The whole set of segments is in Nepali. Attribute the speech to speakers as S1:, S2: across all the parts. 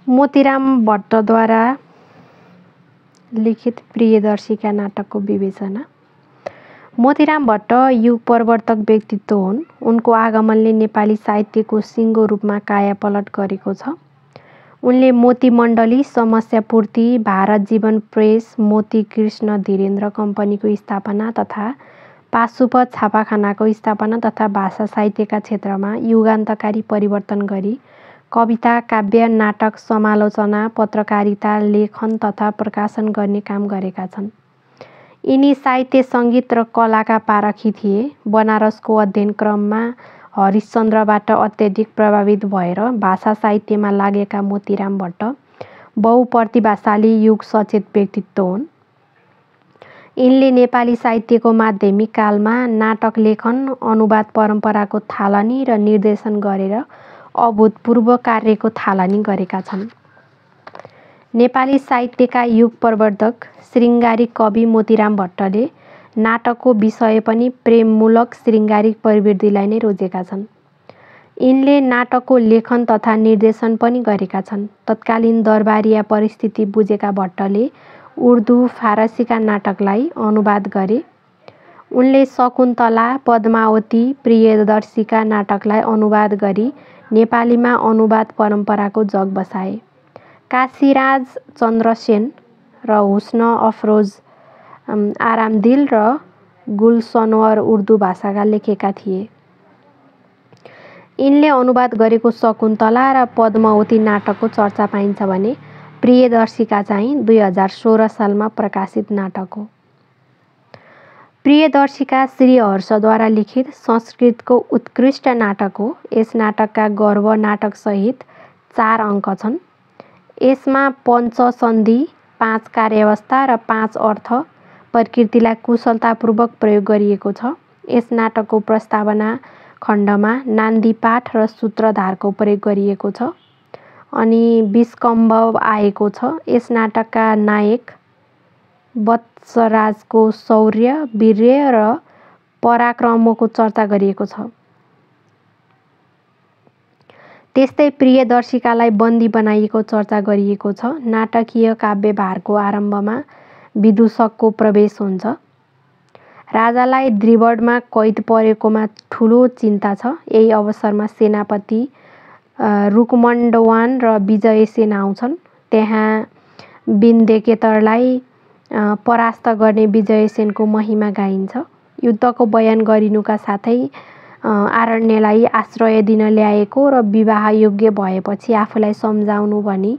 S1: मोतीराम भट्टद्वारा लिखित प्रियदर्शिका नाटकको विवेचना। मोतीराम भट्ट युग प्रवर्तक व्यक्तित्व हुन्। उनको आगमनले नेपाली साहित्यको सिङ्गो रूपमा कायापलट गरेको छ। उनले मोती मण्डली, समस्यापूर्ति, भारत जीवन प्रेस, मोती कृष्ण धीरेन्द्र कम्पनीको स्थापना तथा पाशुपत छापाखानाको स्थापना तथा भाषा साहित्यका क्षेत्रमा युगान्तकारी परिवर्तन गरी कविता, काव्य, नाटक, समालोचना, पत्रकारिता, लेखन तथा प्रकाशन गर्ने काम गरेका छन्। यिनी साहित्य, सङ्गीत र कलाका पारखी थिए। बनारसको अध्ययन क्रममा हरिश्चन्द्रबाट अत्यधिक प्रभावित भएर भाषा साहित्यमा लागेका मोतीराम भट्ट बहुप्रतिभाशाली युग सचेत व्यक्तित्व हुन्। यिनले नेपाली साहित्यको माध्यमिक कालमा नाटक लेखन, अनुवाद परम्पराको थालनी र निर्देशन गरेर अभूतपूर्व कार्यको थालनी गरेका छन्। नेपाली साहित्यका युग प्रवर्तक शृङ्गारिक कवि मोतीराम भट्टले नाटकको विषय पनि प्रेममूलक शृङ्गारिक प्रवृत्तिलाई नै रोजेका छन्। यिनले नाटकको लेखन तथा निर्देशन पनि गरेका छन्। तत्कालीन दरबारिया परिस्थिति बुझेका भट्टले उर्दू, फारसीका नाटकलाई अनुवाद गरे। उनले शकुन्तला, पद्मावती, प्रियदर्शिका नाटकलाई अनुवाद गरी नेपालीमा अनुवाद परम्पराको जग बसाए। काशीराज चन्द्रसेन र हुस्न अफरोज आरामदिल र गुलसनवर उर्दू भाषाका लेखेका थिए। यिनले अनुवाद गरेको शकुन्तला र पद्मावती नाटकको चर्चा पाइन्छ भने प्रियदर्शिका चाहिँ 2016 सालमा प्रकाशित नाटक हो। प्रियदर्शिका श्री हर्षद्वारा लिखित संस्कृतको उत्कृष्ट नाटक हो। यस नाटकका गर्भ नाटकसहित 4 अङ्क छन्। यसमा पञ्चसन्धि, 5 कार्यावस्था र 5 अर्थ प्रकृतिलाई कुशलतापूर्वक प्रयोग गरिएको छ। यस नाटकको प्रस्तावना खण्डमा नान्दी पाठ र सूत्रधारको प्रयोग गरिएको छ अनि विस्कम्भ आएको छ। यस नाटकका नायक वत्सराजको शौर्य, वीर्य र पराक्रमको चर्चा गरिएको छ। त्यस्तै प्रियदर्शिकालाई बन्दी बनाइएको चर्चा गरिएको छ। नाटकीय काव्यभारको आरम्भमा विदूषकको प्रवेश हुन्छ। राजालाई द्रिवडमा कैद परेकोमा ठुलो चिन्ता छ। यही अवसरमा सेनापति रुकमण्डवान र विजयसेन आउँछन्। त्यहाँ विन्ध्यकेतरलाई परास्त गर्ने विजयसेनको महिमा गाइन्छ। युद्धको बयान गरिनुका साथै आरण्यलाई आश्रय दिन ल्याएको र विवाहयोग्य भएपछि आफूलाई सम्झाउनु भनी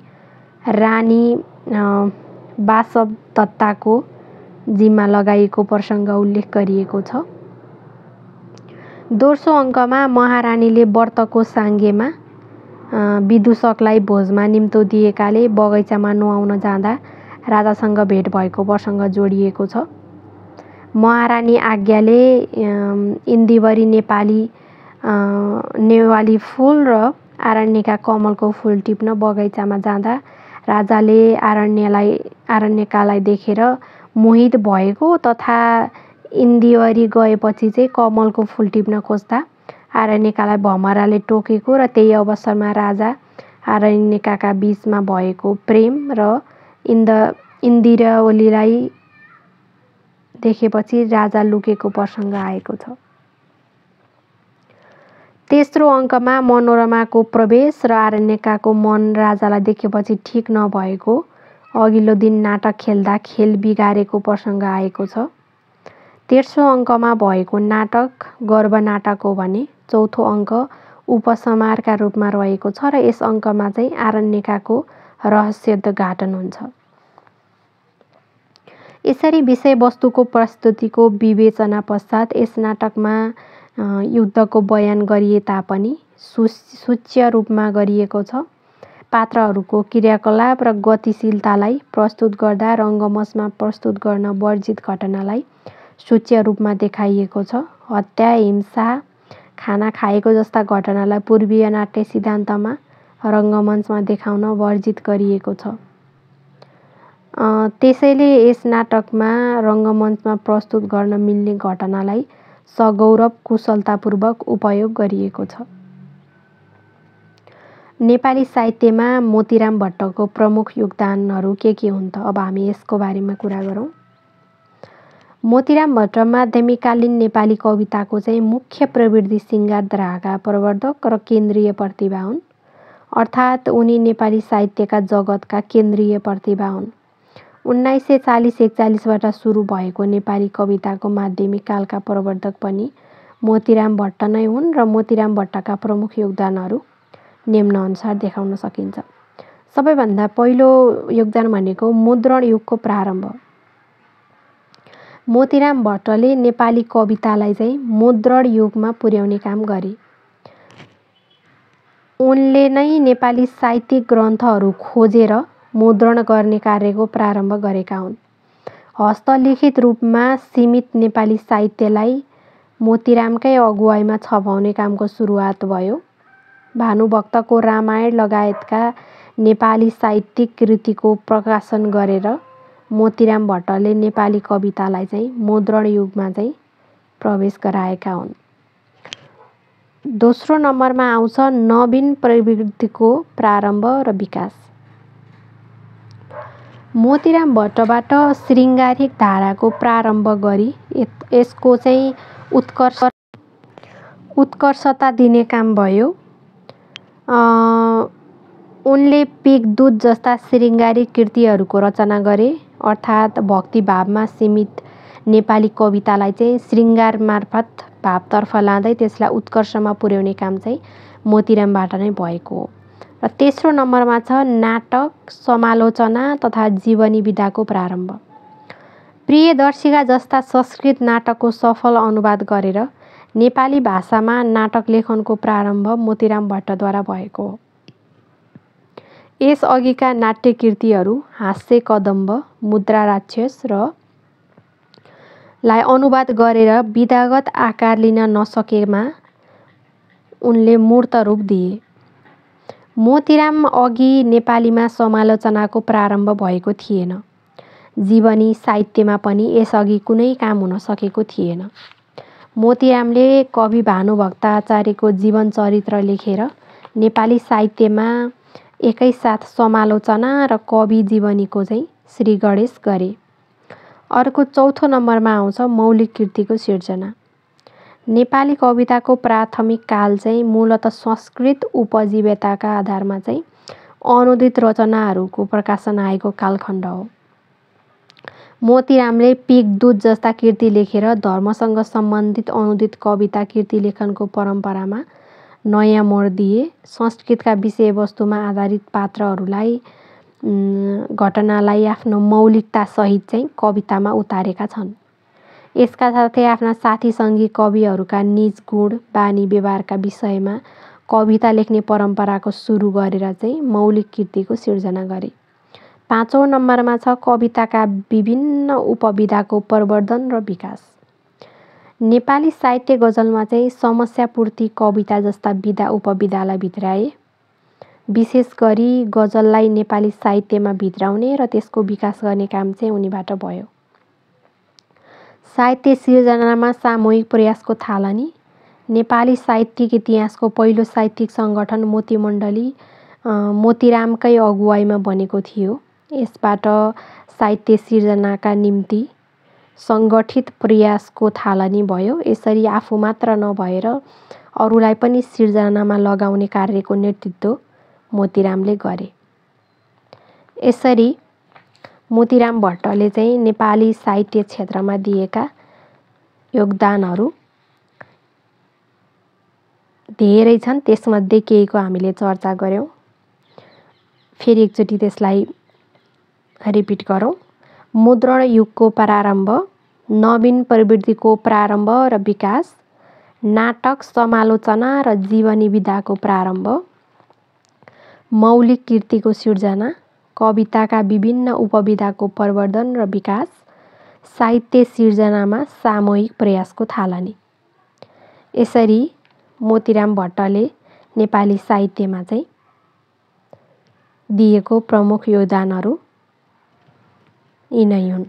S1: रानी वासवदत्ताको जिम्मा लगाइएको प्रसङ्ग उल्लेख गरिएको छ। दोस्रो अङ्कमा महारानीले व्रतको साङ्गेमा विदूषकलाई भोजमा निम्तो दिएकाले बगैँचामा नुहाउन जाँदा राजासँग भेट भएको प्रसङ्ग जोडिएको छ। महारानी आज्ञाले इन्दिवरी नेवाली फुल र आरण्यका कमलको फुल टिप्न बगैँचामा जाँदा राजाले आरण्यकालाई देखेर मोहित भएको तथा इन्दिवरी गएपछि चाहिँ कमलको फुल टिप्न खोज्दा आरण्यकालाई भमराले टोकेको र त्यही अवसरमा राजा आरण्यकाका बीचमा भएको प्रेम र इन्दिवरीलाई देखेपछि राजा लुकेको प्रसङ्ग आएको छ। तेस्रो अङ्कमा मनोरमाको प्रवेश र आरण्यकाको मन राजालाई देखेपछि ठिक नभएको, अघिल्लो दिन नाटक खेल्दा खेल बिगारेको प्रसङ्ग आएको छ। तेस्रो अङ्कमा भएको नाटक गर्भ नाटक हो भने चौथो अङ्क उपसंहारका रूपमा रहेको छ र यस अङ्कमा चाहिँ आरण्यकाको रहस्योद्घाटन हुन्छ। यसरी विषयवस्तुको प्रस्तुतिको विवेचना पश्चात यस नाटकमा युद्धको बयान गरिए तापनि सूच्य रूपमा गरिएको छ। पात्रहरूको क्रियाकलाप र गतिशीलतालाई प्रस्तुत गर्दा रङ्गमञ्चमा प्रस्तुत गर्न वर्जित घटनालाई सूच्य रूपमा देखाइएको छ। हत्या, हिंसा, खाना खाएको जस्ता घटनालाई पूर्वीय नाट्य सिद्धान्तमा रङ्गमञ्चमा देखाउन वर्जित गरिएको छ। त्यसैले यस नाटकमा रङ्गमञ्चमा प्रस्तुत गर्न मिल्ने घटनालाई सगौरव कुशलतापूर्वक उपयोग गरिएको छ। नेपाली साहित्यमा मोतीराम भट्टको प्रमुख योगदानहरू के हुन् त? अब हामी यसको बारेमा कुरा गरौँ। मोतीराम भट्ट माध्यमिककालीन नेपाली कविताको चाहिँ मुख्य प्रवृत्ति श्रृङ्गार धाराका प्रवर्तक र केन्द्रीय प्रतिभा हुन्। अर्थात् उनी नेपाली साहित्यका जगतका केन्द्रीय प्रतिभा हुन्। 1940-41बाट सुरु भएको नेपाली कविताको माध्यमिक कालका प्रवर्तक पनि मोतीराम भट्ट नै हुन् र मोतीराम भट्टका प्रमुख योगदानहरू निम्नअनुसार देखाउन सकिन्छ। सबैभन्दा पहिलो योगदान भनेको मुद्रण युगको प्रारम्भ। मोतीराम भट्टले नेपाली कवितालाई चाहिँ मुद्रण युगमा पुर्याउने काम गरे। उनले नै नेपाली साहित्यिक ग्रन्थहरू खोजेर मुद्रण गर्ने कार्यको प्रारम्भ गरेका हुन्। हस्तलिखित रूपमा सीमित नेपाली साहित्यलाई मोतीरामकै अगुवाईमा छपाउने कामको सुरुवात भयो। भानुभक्तको रामायण लगायतका नेपाली साहित्यिक कृतिको प्रकाशन गरेर मोतीराम भट्टले नेपाली कवितालाई चाहिँ मुद्रण युगमा चाहिँ प्रवेश गराएका हुन्। दोस्रो नम्बरमा आउँछ नवीन प्रवृत्तिको प्रारम्भ र विकास। मोतीराम भट्टबाट श्रृङ्गारिक धाराको प्रारम्भ गरी यसको चाहिँ उत्कर्षता दिने काम भयो। उनले पिगदूत जस्ता श्रृङ्गारिक कृतिहरूको रचना गरे। अर्थात् भक्तिभावमा सीमित नेपाली कवितालाई चाहिँ श्रृङ्गार मार्फत भावतर्फ लाँदै त्यसलाई उत्कर्षमा पुर्याउने काम चाहिँ मोतीरामबाट नै भएको हो। र तेस्रो नम्बरमा छ नाटक, समालोचना तथा जीवनी विधाको प्रारम्भ। प्रियदर्शिका जस्ता संस्कृत नाटकको सफल अनुवाद गरेर नेपाली भाषामा नाटक लेखनको प्रारम्भ मोतीराम भट्टद्वारा भएको हो। यसअघिका नाट्य कृतिहरू हास्य कदम्ब, मुद्रा राक्षस र लाई अनुवाद गरेर विधागत आकार लिन नसकेमा उनले मूर्त रूप दिए। मोतीराम अघि नेपालीमा समालोचनाको प्रारम्भ भएको थिएन। जीवनी साहित्यमा पनि यसअघि कुनै काम हुन सकेको थिएन। मोतीरामले कवि भानुभक्त आचार्यको जीवन चरित्र लेखेर नेपाली साहित्यमा एकैसाथ समालोचना र कवि जीवनीको चाहिँ श्रीगणेश गरे। अर्को चौथो नम्बरमा आउँछ मौलिक कृतिको सिर्जना। नेपाली कविताको प्राथमिक काल चाहिँ मूलतः संस्कृत उपजीव्यताका आधारमा चाहिँ अनुदित रचनाहरूको प्रकाशन आएको कालखण्ड हो। मोतीरामले पिगदूत जस्ता कृति लेखेर धर्मसँग सम्बन्धित अनुदित कविता कृति लेखनको परम्परामा नयाँ मोड दिए। संस्कृतका विषयवस्तुमा आधारित पात्रहरूलाई घटनालाई आफ्नो मौलिकतासहित चाहिँ कवितामा उतारेका छन्। यसका साथै आफ्ना साथीसङ्गी कविहरूका निज गुण, बानी व्यवहारका विषयमा कविता लेख्ने परम्पराको सुरु गरेर चाहिँ मौलिक कृतिको सिर्जना गरे। पाँचौँ नम्बरमा छ कविताका विभिन्न उपविधाको प्रवर्धन र विकास। नेपाली साहित्य गजलमा चाहिँ समस्यापूर्ति कविता जस्ता विधा उपविधालाई भित्राए। विशेष गरी गजललाई नेपाली साहित्यमा भित्राउने र त्यसको विकास गर्ने काम चाहिँ उनीबाट भयो। साहित्य सिर्जनामा सामूहिक प्रयासको थालनी। नेपाली साहित्यिक इतिहासको पहिलो साहित्यिक सङ्गठन मोती मण्डली मोतीरामकै अगुवाईमा बनेको थियो। यसबाट साहित्य सिर्जनाका निम्ति सङ्गठित प्रयासको थालनी भयो। यसरी आफू मात्र नभएर अरूलाई पनि सिर्जनामा लगाउने कार्यको नेतृत्व मोतीरामले गरे। यसरी मोतीराम भट्टले चाहिँ नेपाली साहित्य क्षेत्रमा दिएका योगदानहरू धेरै छन्। त्यसमध्ये केहीको हामीले चर्चा गऱ्यौँ। फेरि एकचोटि त्यसलाई रिपिट गरौँ। मुद्रण युगको प्रारम्भ, नवीन प्रवृत्तिको प्रारम्भ र विकास, नाटक, समालोचना र जीवनी विधाको प्रारम्भ, मौलिक कृतिको सिर्जना, कविताका विभिन्न उपविधाको प्रवर्धन र विकास, साहित्य सिर्जनामा सामूहिक प्रयासको थालनी। यसरी मोतीराम भट्टले नेपाली साहित्यमा चाहिँ दिएको प्रमुख योगदानहरू यिनै हुन्।